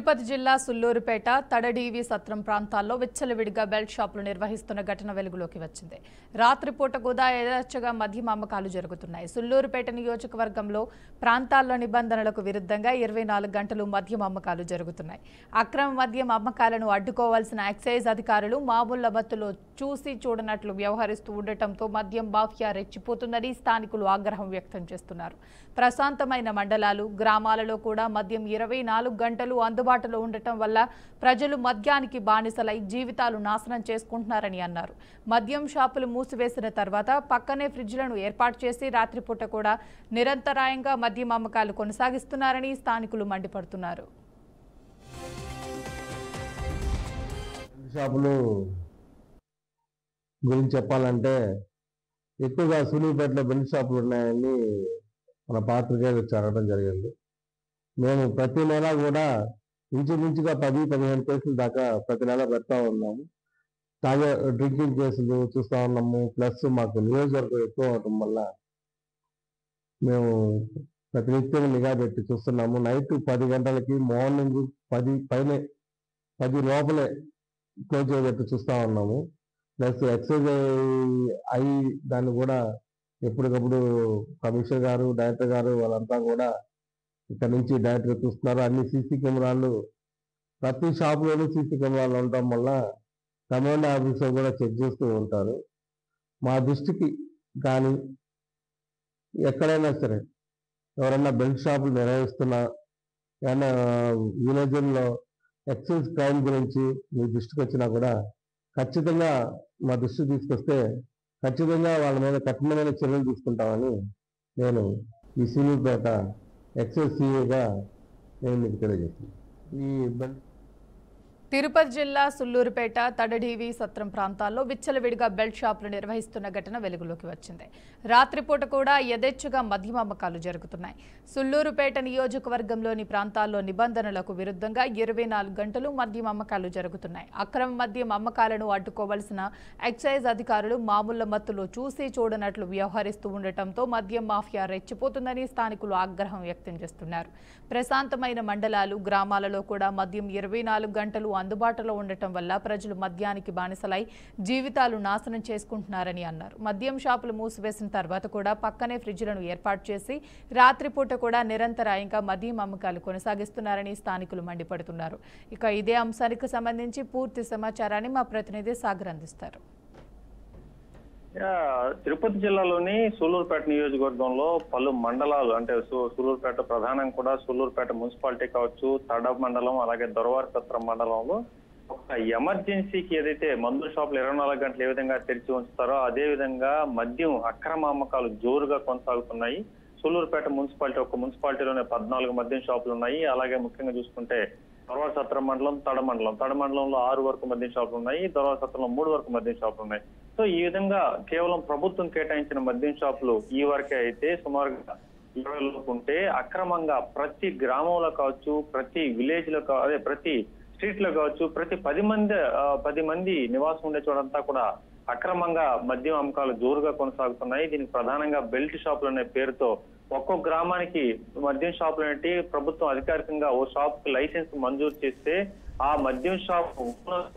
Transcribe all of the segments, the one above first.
తిరుపతి జిల్లా సుల్లూరుపేట తడడీవి సత్రం ప్రాంతాల్లో విచ్చలవిడిగా బెల్ట్ షాపులు నిర్వహిస్తున్న ఘటన వెలుగులోకి వచ్చింది. రాత్రిపూట కూడా యథేచ్ఛగా మద్యం అమ్మకాలు జరుగుతున్నాయి. సుల్లూరుపేట నియోజకవర్గంలో ప్రాంతాల్లో నిబంధనలకు విరుద్ధంగా 24 గంటలు మద్యం అమ్మకాలు జరుగుతున్నాయి. అక్రమ మద్యం అమ్మకాలను అడ్డుకోవాల్సిన ఎక్సైజ్ అధికారులు మామూళ్ల మత్తులో చూసి చూడనట్లు వ్యవహరిస్తూ ఉండటంతో మద్యం మాఫియా రెచ్చిపోతుందని స్థానికులు ఆగ్రహం వ్యక్తం చేస్తున్నారు. ప్రశాంతమైన మండలాలు, గ్రామాలలో కూడా మద్యం 24 గంటలు అందుబాటులో ఉండటం వల్ల ప్రజలు మద్యానికి బానిసలై జీవితాలు నాశనం చేసుకుంటున్నారని అన్నారు. మద్యం షాపులు మూసివేసిన తర్వాత పక్కనే ఫ్రిడ్జ్లను ఏర్పాటు చేసి రాత్రిపూట కూడా నిరంతరాయంగా మద్యం అమ్మకాలు కొనసాగిస్తున్నారని స్థానికులు మండిపడుతున్నారు. షాపులు గురించి చెప్పాలంటే ఎక్కువగా సులువుపేటలో బెల్ట్ షాపులు ఉన్నాయని మన పాత్రికేయులు అడగడం జరిగింది. మేము ప్రతి నెల కూడా ఇంచుమించుగా 10-15 కేసులు దాకా ప్రతి నెల పెడతా ఉన్నాము. తాగే డ్రింకింగ్ కేసులు చూస్తూ ఉన్నాము. ప్లస్ మాకు నియోజకవర్గం ఎక్కువ అవటం వల్ల మేము ప్రతినిత్యం నిఘా పెట్టి చూస్తున్నాము. నైట్ 10 గంటలకి, మార్నింగ్ 10 లోపలే క్లోజ్ చేయబెట్టి చూస్తూ ఉన్నాము. ప్లస్ ఎక్సైజ్ అయి దాన్ని కూడా ఎప్పటికప్పుడు కమిషనర్ గారు, డైరెక్టర్ గారు వాళ్ళంతా కూడా ఇక్కడ నుంచి డైరెక్ట్గా చూస్తున్నారు. అన్ని సీసీ కెమెరాలు ప్రతి షాపులోనూ సీసీ కెమెరాలు ఉండటం వల్ల కమాండ్ ఆఫీసర్ కూడా చెక్ చేస్తూ ఉంటారు. మా దృష్టికి కానీ ఎక్కడైనా సరే ఎవరైనా బెల్ట్ షాపులు నిర్వహిస్తున్నా ఏమైనా విలేజ్లో ఎక్సైజ్ క్రైమ్ గురించి మీ దృష్టికి వచ్చినా కూడా ఖచ్చితంగా మా దృష్టికి తీసుకొస్తే ఖచ్చితంగా వాళ్ళ మీద కఠినమైన చర్యలు తీసుకుంటామని నేను ఈ సుల్లూరుపేట ఎక్సైజ్ సీఏగా నేను మీకు తెలియజేస్తున్నాను. తిరుపతి జిల్లా సుల్లూరుపేట తడడీవి సత్రం ప్రాంతాల్లో విచ్చలవిడిగా బెల్ట్ షాపులు నిర్వహిస్తున్న ఘటన వెలుగులోకి వచ్చింది. రాత్రిపూట కూడా యథేచ్ఛగా మద్యం అమ్మకాలు జరుగుతున్నాయి. సుల్లూరుపేట నియోజకవర్గంలోని ప్రాంతాల్లో నిబంధనలకు విరుద్ధంగా 24 గంటలు మద్యం అమ్మకాలు జరుగుతున్నాయి. అక్రమ మద్యం అమ్మకాలను అడ్డుకోవాల్సిన ఎక్సైజ్ అధికారులు మామూళ్ల మత్తులో చూసి చూడనట్లు వ్యవహరిస్తూ ఉండటంతో మద్యం మాఫియా రెచ్చిపోతుందని స్థానికులు ఆగ్రహం వ్యక్తం చేస్తున్నారు. ప్రశాంతమైన మండలాలు, గ్రామాలలో కూడా మద్యం 24 గంటలు అందుబాటులో ఉండటం వల్ల ప్రజలు మద్యానికి బానిసలై జీవితాలు నాశనం చేసుకుంటున్నారని అన్నారు. మద్యం షాపులు మూసివేసిన తర్వాత కూడా పక్కనే ఫ్రిడ్జ్లను ఏర్పాటు చేసి రాత్రిపూట కూడా నిరంతరాయంగా మద్యం అమ్మకాలు కొనసాగిస్తున్నారని స్థానికులు మండిపడుతున్నారు. ఇక ఇదే అంశానికి సంబంధించి పూర్తి సమాచారాన్ని మా ప్రతినిధి సాగర్ అందిస్తారు. తిరుపతి జిల్లాలోని సూలూరుపేట నియోజకవర్గంలో పలు మండలాలు అంటే సూలూరుపేట ప్రధానం కూడా సూలూరుపేట మున్సిపాలిటీ కావచ్చు, తడ మండలం, అలాగే దొరవారి సత్రం మండలంలో ఒక ఎమర్జెన్సీకి ఏదైతే మందు షాపులు 24 గంటలు ఏ విధంగా తెరిచి ఉంచుతారో అదే విధంగా మద్యం అక్రమ అమ్మకాలు జోరుగా కొనసాగుతున్నాయి. సూలూరుపేట మున్సిపాలిటీ ఒక మున్సిపాలిటీలోనే 14 మద్యం షాపులు ఉన్నాయి. అలాగే ముఖ్యంగా చూసుకుంటే దొరవారి సత్రం మండలం, తడ మండలంలో 6 వరకు మద్యం షాపులు ఉన్నాయి. దొరవారి సత్రంలో 3 వరకు మద్యం షాపులు ఉన్నాయి. సో ఈ విధంగా కేవలం ప్రభుత్వం కేటాయించిన మద్యం షాపులు ఈ వరకే అయితే సుమారుగా 20 లోపు ఉంటే అక్రమంగా ప్రతి గ్రామంలో కావచ్చు, ప్రతి విలేజ్ లో అదే ప్రతి స్ట్రీట్ లో కావచ్చు, ప్రతి 10 మంది నివాసం ఉండే చోటంతా కూడా అక్రమంగా మద్యం అమ్మకాలు జోరుగా కొనసాగుతున్నాయి. దీనికి ప్రధానంగా బెల్ట్ షాపులు అనే పేరుతో ఒక్కొక్క గ్రామానికి మద్యం షాపులు అనేటి ప్రభుత్వం అధికారికంగా ఓ షాప్ కి లైసెన్స్ మంజూరు చేస్తే ఆ మద్యం షాప్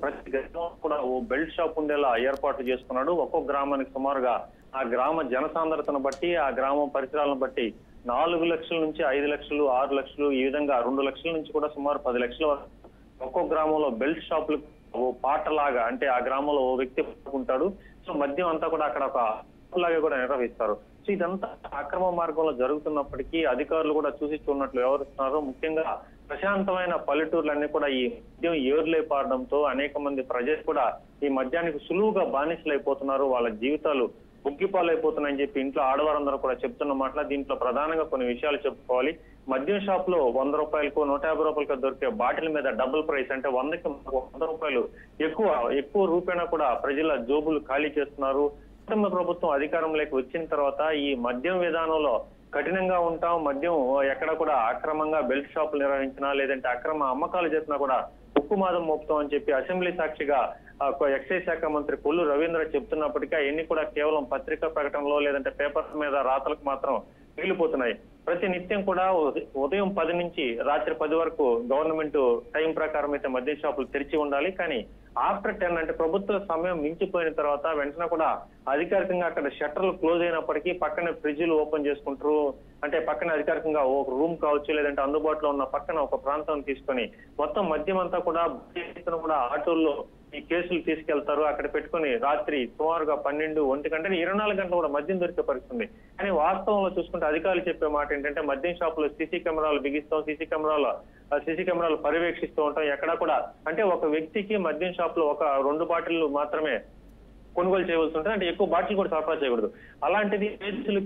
ప్రతి గ్రామం కూడా ఓ బెల్ట్ షాప్ ఉండేలా ఏర్పాటు చేసుకున్నాడు. ఒక్కొక్క గ్రామానికి సుమారుగా ఆ గ్రామ జనసాంద్రతను బట్టి, ఆ గ్రామం పరిసరాలను బట్టి 4 లక్షల నుంచి 5 లక్షలు, 6 లక్షలు, ఈ విధంగా 2 లక్షల నుంచి కూడా సుమారు 10 లక్షల వరకు ఒక్కొక్క గ్రామంలో బెల్ట్ షాపులు ఓ పాటలాగా అంటే ఆ గ్రామంలో ఓ వ్యక్తి ఉంటాడు. సో మద్యం అంతా కూడా అక్కడ ఒక లాగా కూడా నిర్వహిస్తారు. సో ఇదంతా అక్రమ మార్గంలో జరుగుతున్నప్పటికీ అధికారులు కూడా చూసి చూడనట్లు వ్యవహరిస్తున్నారు. ముఖ్యంగా ప్రశాంతమైన పల్లెటూర్లన్నీ కూడా ఈ మద్యం ఏరులై పారడంతో అనేక మంది ప్రజలు కూడా ఈ మద్యానికి సులువుగా బానిసలైపోతున్నారు. వాళ్ళ జీవితాలు బుగ్గిపాలైపోతున్నాయని చెప్పి ఇంట్లో ఆడవారందరూ కూడా చెప్తున్న మాటల. దీంట్లో ప్రధానంగా కొన్ని విషయాలు చెప్పుకోవాలి. మద్యం షాప్ లో 100 రూపాయలకు 150 రూపాయలకు దొరికే బాటిల్ మీద డబుల్ ప్రైస్ అంటే 100కి 100 రూపాయలు ఎక్కువ రూపాయన కూడా ప్రజల జోబులు ఖాళీ చేస్తున్నారు. ప్రభుత్వం అధికారంలోకి వచ్చిన తర్వాత ఈ మద్యం విధానంలో కఠినంగా ఉంటాం, మద్యం ఎక్కడ కూడా అక్రమంగా బెల్ట్ షాపులు నిర్వహించినా లేదంటే అక్రమ అమ్మకాలు చేసినా కూడా ఉక్కుమాదం మోపుతాం అని చెప్పి అసెంబ్లీ సాక్షిగా ఎక్సైజ్ శాఖ మంత్రి కొల్లు రవీంద్ర చెప్తున్నప్పటికీ అవన్నీ కూడా కేవలం పత్రికా ప్రకటనలో లేదంటే పేపర్స్ మీద రాతలకు మాత్రం మిగిలిపోతున్నాయి. ప్రతి నిత్యం కూడా ఉదయం 10 నుంచి రాత్రి 10 వరకు గవర్నమెంట్ టైం ప్రకారం అయితే మద్యం షాపులు తెరిచి ఉండాలి. కానీ ఆఫ్టర్ 10 అంటే ప్రభుత్వ సమయం మించిపోయిన తర్వాత వెంటనే కూడా అధికారికంగా అక్కడ షట్టర్లు క్లోజ్ అయినప్పటికీ పక్కన ఫ్రిడ్జ్లు ఓపెన్ చేసుకుంటారు. అంటే పక్కన అధికారికంగా ఒక రూమ్ కావచ్చు, లేదంటే అందుబాటులో ఉన్న పక్కన ఒక ప్రాంతం తీసుకొని మొత్తం మద్యం అంతా కూడా ఆటోల్లో ఈ కేసులు తీసుకెళ్తారు. అక్కడ పెట్టుకుని రాత్రి సుమారుగా 12, 1 గంట 24 గంటలు కూడా మద్యం దొరికే పరిస్థితుంది. కానీ వాస్తవంలో చూసుకుంటే అధికారులు చెప్పే మాట ఏంటంటే మద్యం షాపులో సీసీ కెమెరాలు బిగిస్తాం, సీసీ కెమెరాలు పర్యవేక్షిస్తూ ఉంటాం. ఎక్కడా కూడా అంటే ఒక వ్యక్తికి మద్యం షాప్ లో ఒక 2 బాటిల్ మాత్రమే కొనుగోలు చేయవలసి ఉంటుంది. అంటే ఎక్కువ బాటిల్ కూడా సరఫరా చేయకూడదు. అలాంటిది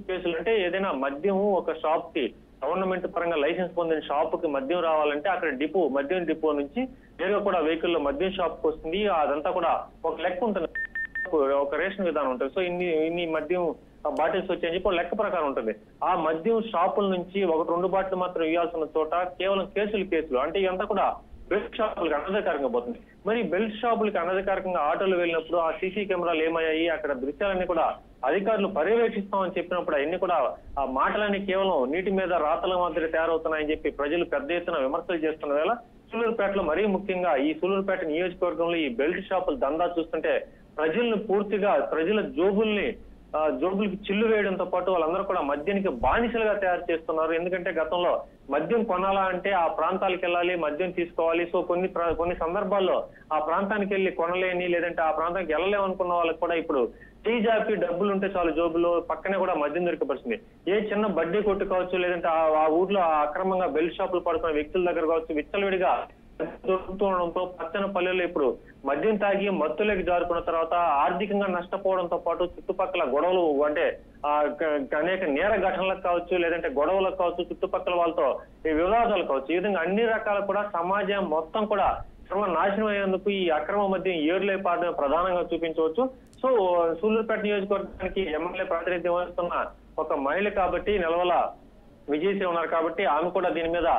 కేసులు అంటే ఏదైనా మద్యం ఒక షాప్ కి గవర్నమెంట్ పరంగా లైసెన్స్ పొందిన షాప్ కి మద్యం రావాలంటే అక్కడ మద్యం డిపో నుంచి నేరుగా కూడా వెహికల్ లో మద్యం షాప్ కి వస్తుంది. అదంతా కూడా ఒక లెక్క ఉంటుంది, ఒక రేషన్ విధానం ఉంటుంది. సో ఇన్ని మద్యం బాటిల్స్ వచ్చాయని చెప్పి లెక్క ప్రకారం ఉంటుంది. ఆ మద్యం షాపుల నుంచి 1-2 బాటిల్ మాత్రం ఇవ్వాల్సిన చోట కేవలం కేసులు అంటే ఇదంతా కూడా బెల్ట్ షాపులకు అనధికారంగా పోతుంది. మరి బెల్ట్ షాపులకి అనధికారికంగా ఆటోలు వెళ్ళినప్పుడు ఆ సీసీ కెమెరాలు ఏమయ్యాయి, అక్కడ దృశ్యాలన్నీ కూడా అధికారులు పర్యవేక్షిస్తామని చెప్పినప్పుడు అన్ని కూడా ఆ మాటలన్నీ కేవలం నీటి మీద రాతల మాదిరి తయారవుతున్నాయని చెప్పి ప్రజలు పెద్ద ఎత్తున విమర్శలు చేస్తున్న వేళ సూలూరుపేటలో మరీ ముఖ్యంగా ఈ సూలూరుపేట నియోజకవర్గంలో ఈ బెల్ట్ షాపుల దందా చూస్తుంటే ప్రజలను పూర్తిగా ప్రజల జోబులకి చిల్లు వేయడంతో పాటు వాళ్ళందరూ కూడా మద్యానికి బానిసలుగా తయారు చేస్తున్నారు. ఎందుకంటే గతంలో మద్యం కొనాలా అంటే ఆ ప్రాంతాలకు వెళ్ళాలి, మద్యం తీసుకోవాలి. సో కొన్ని సందర్భాల్లో ఆ ప్రాంతానికి వెళ్ళి కొనలేని, లేదంటే ఆ ప్రాంతానికి వెళ్ళలేమనుకున్న వాళ్ళకి కూడా ఇప్పుడు టీజాపి డబ్బులు ఉంటే చాలు జోబులో పక్కనే కూడా మద్యం దొరికపడుతుంది. ఏ చిన్న బడ్డీ కొట్టు కావచ్చు, లేదంటే ఆ ఊర్లో అక్రమంగా బెల్ట్ షాపులు పడుతున్న వ్యక్తుల దగ్గర కావచ్చు విచ్చలవిడిగా దొరుకుతూ ఉండడంతో పచ్చని పల్లెల్లో ఇప్పుడు మద్యం తాగి మత్తులోకి జారుకున్న తర్వాత ఆర్థికంగా నష్టపోవడంతో పాటు చుట్టుపక్కల గొడవలు అంటే అనేక నేర ఘటనలకు కావచ్చు, లేదంటే గొడవలకు కావచ్చు, చుట్టుపక్కల వాళ్ళతో ఈ వివాదాలు కావచ్చు, ఈ విధంగా అన్ని రకాల కూడా సమాజం మొత్తం కూడా నాశనం అయ్యేందుకు ఈ అక్రమ మద్యం ఏరులై పాడడం ప్రధానంగా చూపించవచ్చు. సో సూలూరుపేట నియోజకవర్గానికి ఎమ్మెల్యే ప్రాతినిధ్యం వహిస్తున్న ఒక మహిళ కాబట్టి నిలవల విజయశ్రీ ఉన్నారు కాబట్టి ఆమె కూడా దీని మీద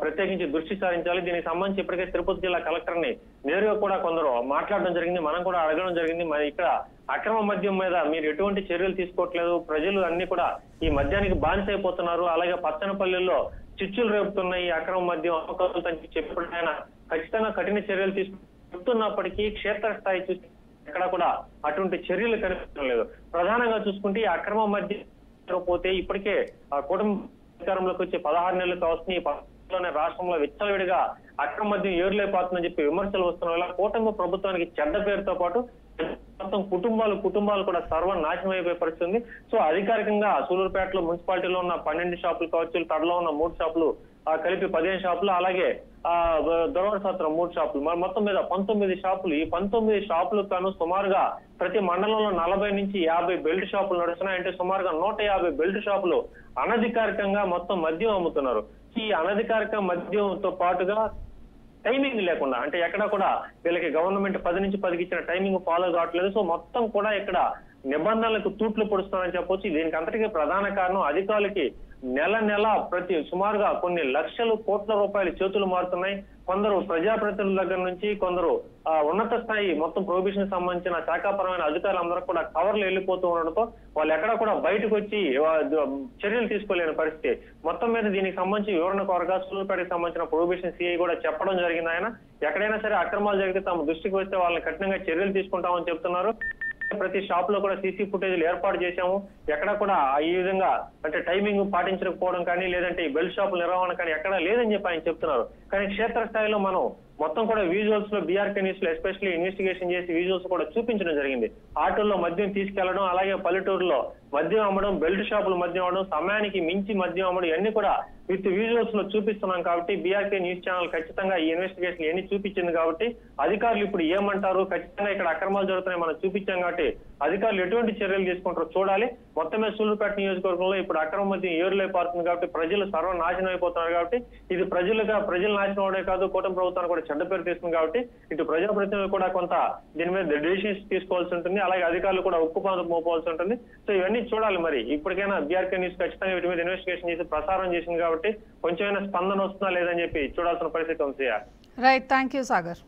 ప్రత్యేకించి దృష్టి సారించాలి. దీనికి సంబంధించి ఇప్పటికే తిరుపతి జిల్లా కలెక్టర్ ని నేరుగా కూడా కొందరు మాట్లాడడం జరిగింది, మనం కూడా అడగడం జరిగింది. మరి ఇక్కడ అక్రమ మద్యం మీద మీరు ఎటువంటి చర్యలు తీసుకోవట్లేదు, ప్రజలు అన్ని కూడా ఈ మద్యానికి బానిస అయిపోతున్నారు, అలాగే పచ్చనపల్లెల్లో చిచ్చులు రేపుతున్నాయి ఈ అక్రమ మద్యం అమ్మకాలు అని చెప్పిన ఆయన ఖచ్చితంగా కఠిన చర్యలు తీసుకుంటున్నప్పటికీ క్షేత్రస్థాయి చూసి ఎక్కడ కూడా అటువంటి చర్యలు కనిపించడం లేదు. ప్రధానంగా చూసుకుంటే ఈ అక్రమ మద్యం పోతే ఇప్పటికే ఆ కుటుంబ అధికారంలోకి వచ్చి 16 నెలలు కావస్తుంది. ఈ 16 రాష్ట్రంలో విచ్చలవిడిగా అక్రమ మద్యం ఏరులైపోతుందని చెప్పి విమర్శలు వస్తున్న వల్ల కూటమి ప్రభుత్వానికి చెడ్డ పేరుతో పాటు మొత్తం కుటుంబాలు కూడా సర్వనాశనం అయిపోయే పరిస్థితి ఉంది. సో అధికారికంగా సూలూరుపేటలో మున్సిపాలిటీలో ఉన్న 12 షాపులు కావచ్చు, తడలో ఉన్న 3 షాపులు కలిపి 15 షాపులు, అలాగే దొరవాడ సత్రం 3 షాపులు, మొత్తం మీద 19 షాపులు. ఈ 19 షాపులకు గాను సుమారుగా ప్రతి మండలంలో 40 నుంచి 50 బెల్ట్ షాపులు నడుస్తున్నాయి. అంటే సుమారుగా 150 బెల్ట్ షాపులు అనధికారికంగా మొత్తం మద్యం అమ్ముతున్నారు. ఈ అనధికారిక మద్యంతో పాటుగా టైమింగ్ లేకుండా అంటే ఎక్కడ కూడా వీళ్ళకి గవర్నమెంట్ 10 నుంచి 10కి ఇచ్చిన టైమింగ్ ఫాలో కావట్లేదు. సో మొత్తం కూడా ఇక్కడ నిబంధనలకు తూట్లు పొడుస్తున్నారని చెప్పొచ్చు. దీనికి అంతటికీ ప్రధాన కారణం అధికారులకి నెల ప్రతి సుమారుగా కొన్ని లక్షల కోట్ల రూపాయలు చేతులు మారుతున్నాయి. కొందరు ప్రజాప్రతినిధుల దగ్గర నుంచి కొందరు ఉన్నత స్థాయి మొత్తం ప్రొహిబిషన్ సంబంధించిన శాఖాపరమైన అధికారులందరూ కూడా కవర్లు వెళ్ళిపోతూ ఉండడంతో వాళ్ళు ఎక్కడ కూడా బయటకు వచ్చి చర్యలు తీసుకోలేని పరిస్థితి. మొత్తం మీద దీనికి సంబంధించి వివరణ కోరగా సూలూరుపేటకి సంబంధించిన ప్రొహిబిషన్ సిఐ కూడా చెప్పడం జరిగింది. ఆయన ఎక్కడైనా సరే అక్రమాలు జరిగితే తమ దృష్టికి వస్తే వాళ్ళని కఠినంగా చర్యలు తీసుకుంటామని చెప్తున్నారు. ప్రతి షాప్ లో కూడా సీసీ ఫుటేజ్లు ఏర్పాటు చేశాము. ఎక్కడ కూడా ఈ విధంగా అంటే టైమింగ్ పాటించకపోవడం కానీ, లేదంటే ఈ బెల్ట్ షాపుల నిర్వహణ కానీ ఎక్కడా లేదని చెప్పి ఆయన చెప్తున్నారు. కానీ క్షేత్రస్థాయిలో మనం మొత్తం కూడా విజువల్స్ లో బీఆర్కే న్యూస్ లో ఎస్పెషల్లీ ఇన్వెస్టిగేషన్ చేసి విజువల్స్ కూడా చూపించడం జరిగింది. ఆటోల్లో మద్యం తీసుకెళ్లడం, అలాగే పల్లెటూరులో మద్యం అమ్మడం, బెల్ట్ షాపులు మద్యం అమ్మడం, సమయానికి మించి మద్యం అమ్మడం ఇవన్నీ కూడా విత్ విజువల్స్ లో చూపిస్తున్నాం. కాబట్టి బీఆర్కే న్యూస్ ఛానల్ ఖచ్చితంగా ఈ ఇన్వెస్టిగేషన్ ఎన్ని చూపించింది కాబట్టి అధికారులు ఇప్పుడు ఏమంటారు, ఖచ్చితంగా ఇక్కడ అక్రమాలు జరుగుతున్నాయి మనం చూపించాం కాబట్టి అధికారులు ఎటువంటి చర్యలు తీసుకుంటారో చూడాలి. మొత్తమే సూలూరుపేట నియోజకవర్గంలో ఇప్పుడు అక్రమ మద్యం ఏరులై పారుతుంది కాబట్టి ప్రజలు సర్వనాశనం అయిపోతున్నారు. కాబట్టి ఇది ప్రజలు నాశనం అవడే కాదు, కూటమి ప్రభుత్వానికి కూడా చెడ్డ పేరు తీస్తుంది. కాబట్టి ఇటు ప్రజాప్రతినిధులు కూడా కొంత దీని మీద డెసిషన్స్ తీసుకోవాల్సి ఉంటుంది, అలాగే అధికారులు కూడా ఉక్కుపాదం మోపవలసి ఉంటుంది. సో ఇవన్నీ చూడాలి. మరి ఇప్పటికైనా బీఆర్కే న్యూస్ ఖచ్చితంగా వీటి మీద ఇన్వెస్టిగేషన్ చేసి ప్రసారం చేసింది కాబట్టి కొంచెమైనా స్పందన వస్తుందా లేదని చెప్పి చూడాల్సిన పరిస్థితి ఉంది. Right, thank you Sagar.